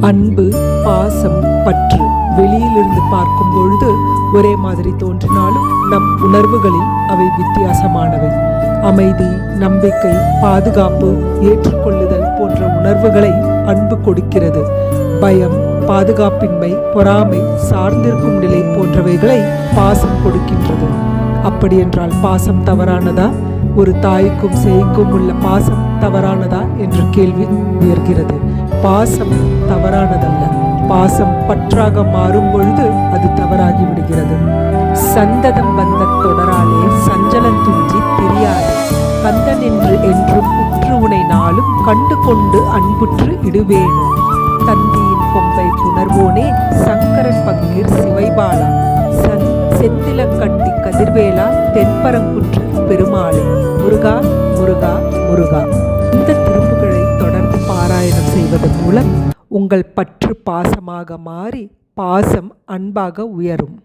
அன்பு, பாசம், பற்று வெளியிலிருந்து பார்க்கும் பொழுது ஒரே மாதிரி தோன்றினாலும் நம் உணர்வுகளில் அவை வித்தியாசமானவை. அமைதி, நம்பிக்கை, பாதுகாப்பு, ஏற்றுக்கொள்ளுதல் போன்ற உணர்வுகளை அன்பு கொடுக்கிறது. பயம், பாதுகாப்பின்மை, பொறாமை, சார்ந்திருக்கும் நிலை போன்றவைகளை பாசம் கொடுக்கின்றது. அப்படியென்றால் பாசம் தவறானதா? ஒரு தாய்க்கும் சேய்க்கும் உள்ள பாசம் தவறானதா என்ற கேள்வி உயர்கிறது. பாசம் தவறானதல்ல. பாசம் பற்றாக மாறும் பொழுது அது தவறாகி விடுகிறது. சந்ததம் வந்த தொடராலே சஞ்சலம் துஞ்சி திரியாதே, கந்தன் என்று என்றும் உற்று உனை நாளும் கண்டு கொண்டு அன்புற்று இடுவேனோ. தந்தியின் கொம்பை புணர்வோனே, சங்கரன் பங்கீர் சிவைபாலா, செந்திலங்கட்டி கதிர்வேலா, தென்பரங்குன்று பெருமாளே. முருகா முருகா முருகா. இந்த திருப்புகழை தொடர்ந்து பாராயணம் செய்வதன் மூலம் உங்கள் பற்று பாசமாக மாறி பாசம் அன்பாக உயரும்.